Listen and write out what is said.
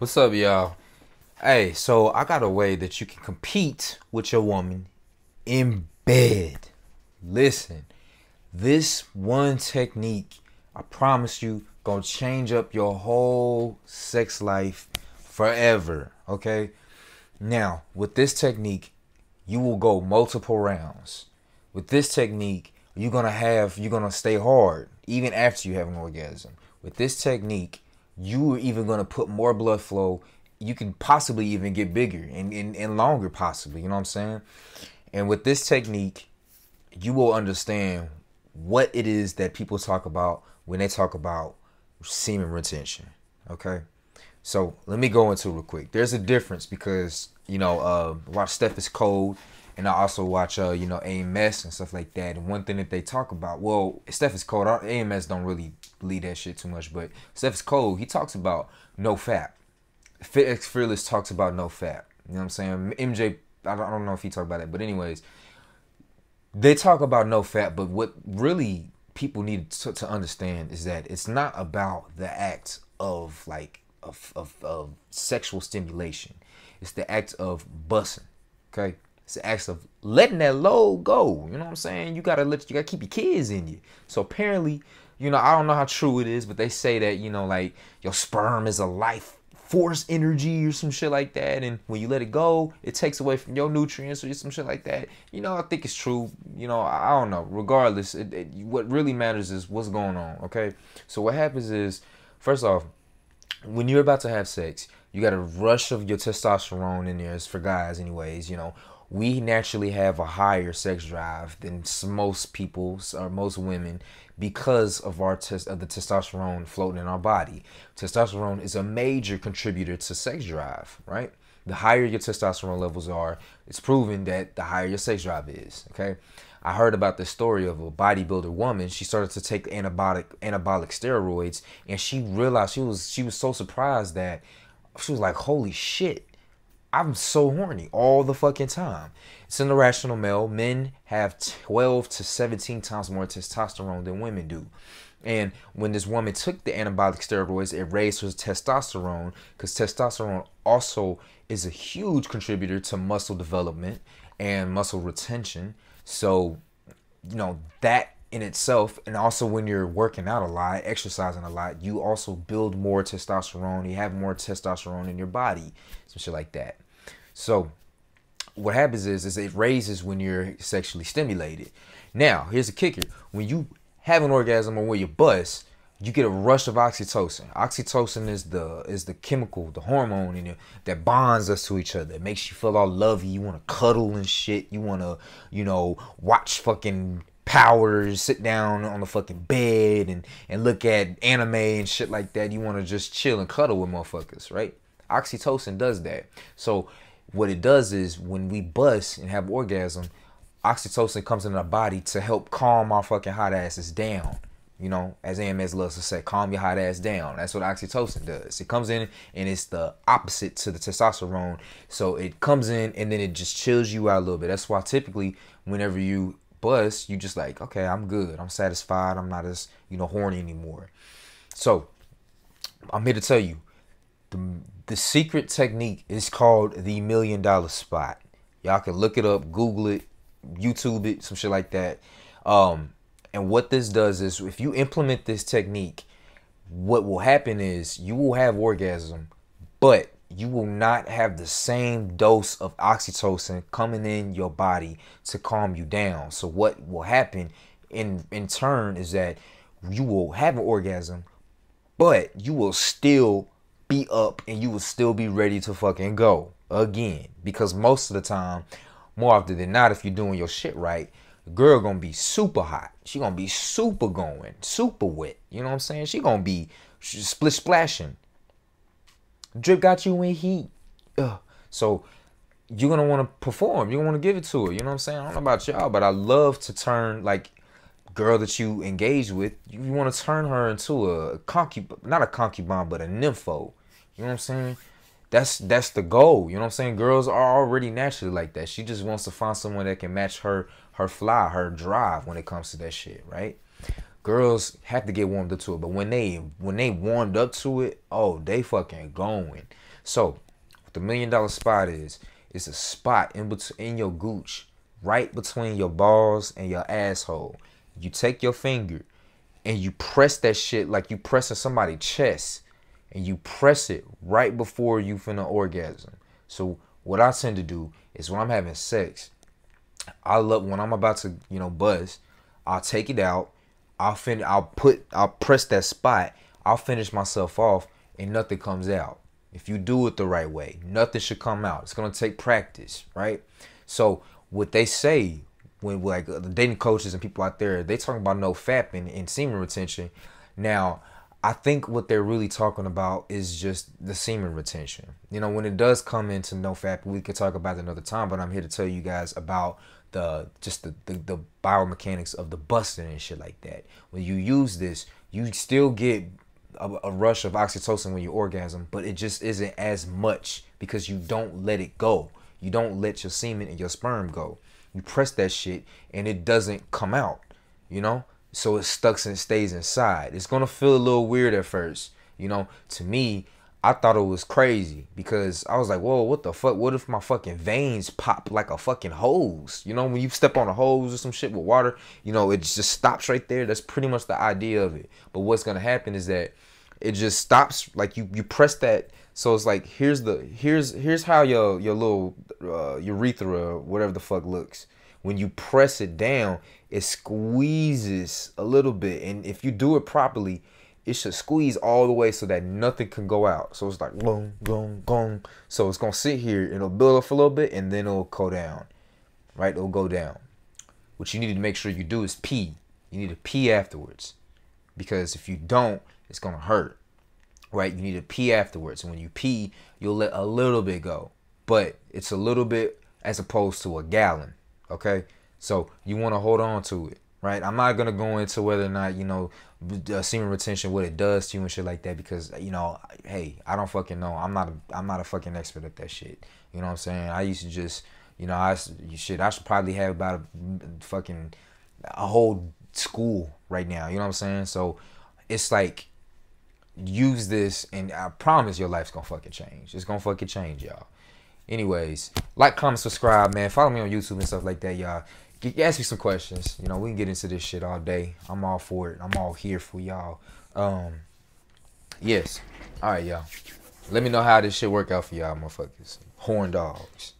What's up, y'all? Hey, so I got a way that you can compete with your woman in bed. Listen, this one technique, I promise you, gonna change up your whole sex life forever. Okay? Now, with this technique, you will go multiple rounds. With this technique, you're gonna stay hard even after you have an orgasm. With this technique, you are even gonna put more blood flow. You can possibly even get bigger and longer, possibly. You know what I'm saying? And with this technique, you will understand what it is that people talk about when they talk about semen retention. Okay? So let me go into it real quick. There's a difference because watch Steph is Cold, and I also watch AMS and stuff like that. And one thing that they talk about, well, Steph is Cold. AMS don't really lead that shit too much, but Steph is Cold. He talks about no fap. FitX Fearless talks about no fap. You know what I'm saying? MJ, I don't know if he talked about that, but anyways, they talk about no fap. But what really people need to understand is that it's not about the act of of sexual stimulation. It's the act of busting. Okay, it's the act of letting that load go. You know what I'm saying? You gotta keep your kids in you. So apparently, I don't know how true it is, but they say that like your sperm is a life force energy or some shit like that, and when you let it go, it takes away from your nutrients or some shit like that. I think it's true. I don't know. Regardless, what really matters is what's going on. Okay, so what happens is, first off, when you're about to have sex, you got a rush of your testosterone in there. It's for guys, anyways. We naturally have a higher sex drive than most people or most women because of the testosterone floating in our body. Testosterone is a major contributor to sex drive, right? The higher your testosterone levels are, it's proven that the higher your sex drive is. Okay, I heard about the story of a bodybuilder woman. She started to take anabolic steroids, and she realized she was so surprised that she was like, "Holy shit, I'm so horny all the fucking time." It's an irrational male. Men have 12 to 17 times more testosterone than women do. And when this woman took the anabolic steroids, it raised her testosterone because testosterone also is a huge contributor to muscle development and muscle retention. So, that in itself, and also when you're working out a lot, exercising a lot, you also build more testosterone. You have more testosterone in your body, some shit like that. So what happens is it raises when you're sexually stimulated. Now, here's the kicker. When you have an orgasm or when you bust, you get a rush of oxytocin. Oxytocin is the chemical, the hormone in you that bonds us to each other. It makes you feel all lovey. You want to cuddle and shit. You want to, watch fucking Powers, sit down on the fucking bed and look at anime and shit like that. You want to just chill and cuddle with motherfuckers, right? Oxytocin does that. So what it does is when we bust and have orgasm, oxytocin comes into our body to help calm our fucking hot asses down. As AMS loves to say, calm your hot ass down. That's what oxytocin does. It comes in and it's the opposite to the testosterone. So it comes in and then it just chills you out a little bit. That's why typically whenever you bust, you just like, okay, I'm good. I'm satisfied. I'm not as, horny anymore. So I'm here to tell you, the secret technique is called the $1,000,000 spot. Y'all can look it up, Google it, YouTube it, some shit like that. And what this does is if you implement this technique, what will happen is you will have orgasm, but you will not have the same dose of oxytocin coming in your body to calm you down. So what will happen in turn is that you will have an orgasm, but you will still be up and you will still be ready to fucking go again. Because most of the time, more often than not, if you're doing your shit right, the girl gonna be super hot. She gonna be super going, super wet. You know what I'm saying? She gonna be split splashing. Drip got you in heat. Ugh. So you're gonna want to perform. You're gonna want to give it to her. You know what I'm saying? I don't know about y'all, but I love to turn like girl that you engage with. You want to turn her into a concubine, not a concubine, but a nympho. You know what I'm saying? That's the goal. You know what I'm saying? Girls are already naturally like that. She just wants to find someone that can match her fly, her drive when it comes to that shit, right? Girls have to get warmed up to it, but when they warmed up to it, oh, they fucking going. So what the $1,000,000 spot is a spot in your gooch, right between your balls and your asshole. You take your finger and you press that shit like you pressing somebody's chest, and you press it right before you finna orgasm. So what I tend to do is when I'm having sex, when I'm about to, buzz, I'll take it out. I'll press that spot. I'll finish myself off, and nothing comes out. If you do it the right way, nothing should come out. It's gonna take practice, right? So what they say when like the dating coaches and people out there, they talking about no fapping and semen retention. Now, I think what they're really talking about is just the semen retention. When it does come into no fapping, we could talk about it another time. But I'm here to tell you guys about the biomechanics of the busting and shit like that. When you use this, you still get a rush of oxytocin when you orgasm, but it just isn't as much because you don't let it go. You don't let your semen and your sperm go. You press that shit and it doesn't come out, so it stuck and stays inside. It's gonna feel a little weird at first, to me. I thought it was crazy because I was like, whoa, what the fuck? What if my fucking veins pop like a fucking hose? When you step on a hose or some shit with water, it just stops right there. That's pretty much the idea of it. But what's gonna happen is that it just stops. Like you press that. So it's like here's how your little urethra, whatever the fuck, looks. When you press it down, it squeezes a little bit, and if you do it properly, it should squeeze all the way so that nothing can go out. So it's like boom, boom, boom. So it's gonna sit here and it'll build up for a little bit, and then it'll go down. Right? It'll go down. What you need to make sure you do is pee. You need to pee afterwards, because if you don't, it's gonna hurt. Right? You need to pee afterwards, and when you pee, you'll let a little bit go, but it's a little bit as opposed to a gallon. Okay? So you want to hold on to it. Right? I'm not gonna go into whether or not semen retention, what it does to you and shit like that, because hey, I don't fucking know. I'm not a fucking expert at that shit. You know what I'm saying? I used to just I should probably have about a whole school right now. You know what I'm saying? So it's like, use this and I promise your life's gonna fucking change. It's gonna fucking change, y'all. Anyways, like, comment, subscribe, man. Follow me on YouTube and stuff like that, y'all. Ask me some questions. We can get into this shit all day. I'm all for it. I'm all here for y'all. Yes. All right, y'all. Let me know how this shit work out for y'all, motherfuckers. Horn dogs.